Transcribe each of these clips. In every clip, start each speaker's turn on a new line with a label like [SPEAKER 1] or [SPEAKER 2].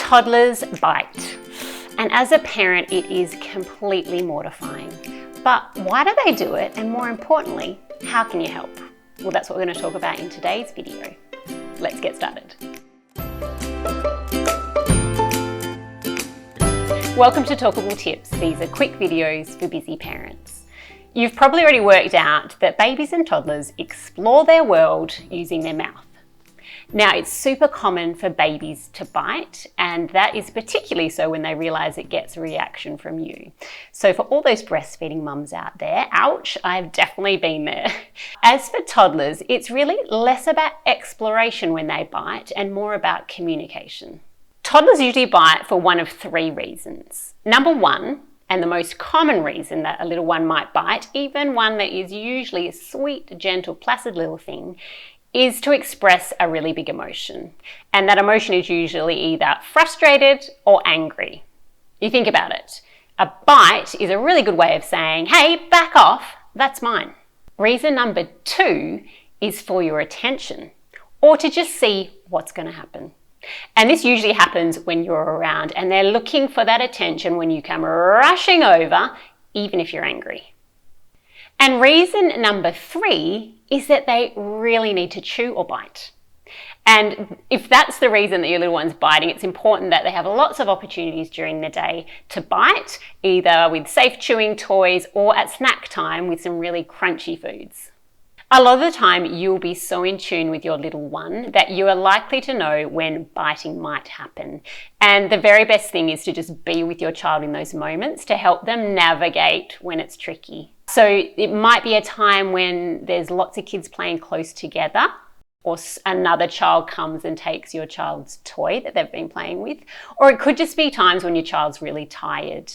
[SPEAKER 1] Toddlers bite, and as a parent it is completely mortifying. But why do they do it, and more importantly, how can you help? Well, that's what we're going to talk about in today's video. Let's get started. Welcome to Talkable Tips. These are quick videos for busy parents. You've probably already worked out that babies and toddlers explore their world using their mouth. Now, it's super common for babies to bite, and that is particularly so when they realise it gets a reaction from you. So for all those breastfeeding mums out there, ouch, I've definitely been there. As for toddlers, it's really less about exploration when they bite and more about communication. Toddlers usually bite for one of three reasons. Number one, and the most common reason that a little one might bite, even one that is usually a sweet, gentle, placid little thing, is to express a really big emotion. And that emotion is usually either frustrated or angry. You think about it. A bite is a really good way of saying, hey, back off, that's mine. Reason number two is for your attention, or to just see what's going to happen. And this usually happens when you're around and they're looking for that attention when you come rushing over, even if you're angry. And reason number three is that they really need to chew or bite. And if that's the reason that your little one's biting, it's important that they have lots of opportunities during the day to bite, either with safe chewing toys or at snack time with some really crunchy foods. A lot of the time, you'll be so in tune with your little one that you are likely to know when biting might happen. And the very best thing is to just be with your child in those moments to help them navigate when it's tricky. So it might be a time when there's lots of kids playing close together, or another child comes and takes your child's toy that they've been playing with, or it could just be times when your child's really tired.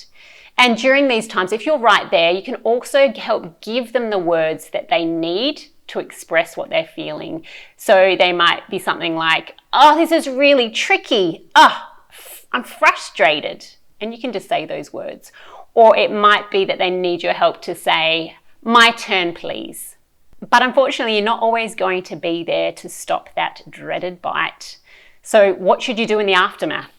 [SPEAKER 1] And during these times, if you're right there, you can also help give them the words that they need to express what they're feeling. So they might be something like, oh, this is really tricky. Oh, I'm frustrated. And you can just say those words. Or it might be that they need your help to say, my turn, please. But unfortunately, you're not always going to be there to stop that dreaded bite. So what should you do in the aftermath?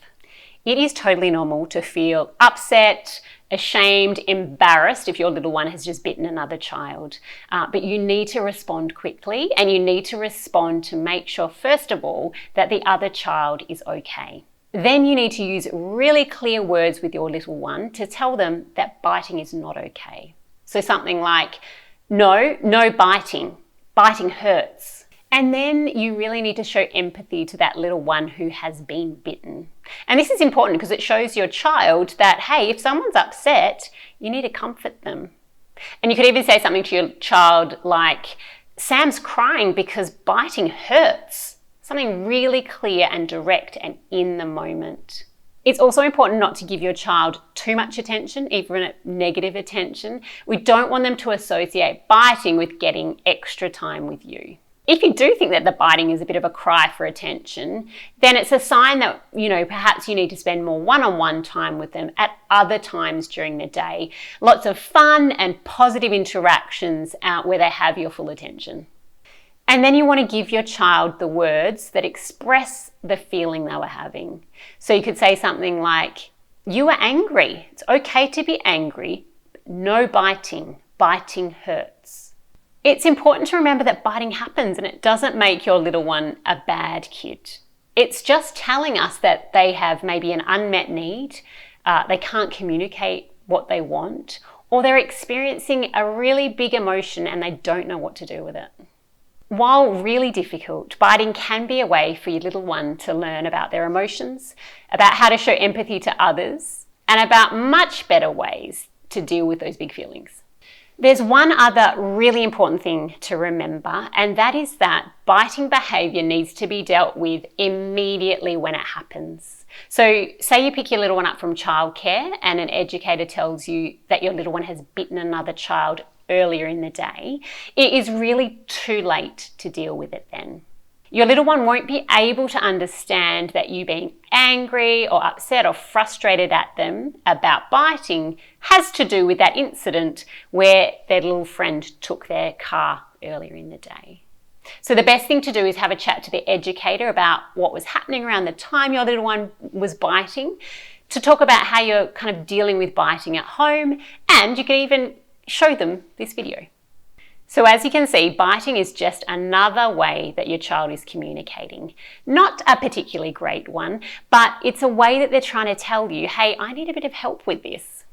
[SPEAKER 1] It is totally normal to feel upset, ashamed, embarrassed if your little one has just bitten another child. But you need to respond quickly, and you need to respond to make sure, first of all, that the other child is okay. Then you need to use really clear words with your little one to tell them that biting is not okay. So something like, no biting. Biting hurts. And then you really need to show empathy to that little one who has been bitten. And this is important because it shows your child that, hey, if someone's upset, you need to comfort them. And you could even say something to your child like, Sam's crying because biting hurts. Something really clear and direct and in the moment. It's also important not to give your child too much attention, even negative attention. We don't want them to associate biting with getting extra time with you. If you do think that the biting is a bit of a cry for attention, then it's a sign that, perhaps you need to spend more one-on-one time with them at other times during the day. Lots of fun and positive interactions where they have your full attention. And then you want to give your child the words that express the feeling they were having. So you could say something like, you were angry. It's okay to be angry, but no biting. Biting hurts. It's important to remember that biting happens and it doesn't make your little one a bad kid. It's just telling us that they have maybe an unmet need, they can't communicate what they want, or they're experiencing a really big emotion and they don't know what to do with it. While really difficult, biting can be a way for your little one to learn about their emotions, about how to show empathy to others, and about much better ways to deal with those big feelings. There's one other really important thing to remember, and that is that biting behaviour needs to be dealt with immediately when it happens. So say you pick your little one up from childcare and an educator tells you that your little one has bitten another child earlier in the day, it is really too late to deal with it then. Your little one won't be able to understand that you being angry or upset or frustrated at them about biting has to do with that incident where their little friend took their car earlier in the day. So the best thing to do is have a chat to the educator about what was happening around the time your little one was biting, to talk about how you're kind of dealing with biting at home, and you can even show them this video. So as you can see, biting is just another way that your child is communicating. Not a particularly great one, but it's a way that they're trying to tell you, hey, I need a bit of help with this.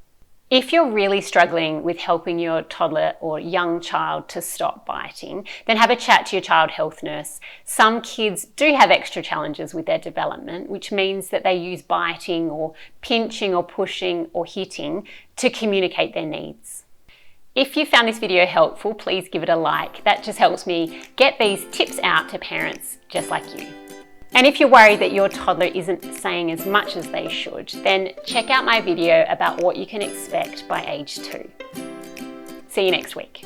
[SPEAKER 1] If you're really struggling with helping your toddler or young child to stop biting, then have a chat to your child health nurse. Some kids do have extra challenges with their development, which means that they use biting or pinching or pushing or hitting to communicate their needs. If you found this video helpful, please give it a like. That just helps me get these tips out to parents just like you. And if you're worried that your toddler isn't saying as much as they should, then check out my video about what you can expect by age 2. See you next week.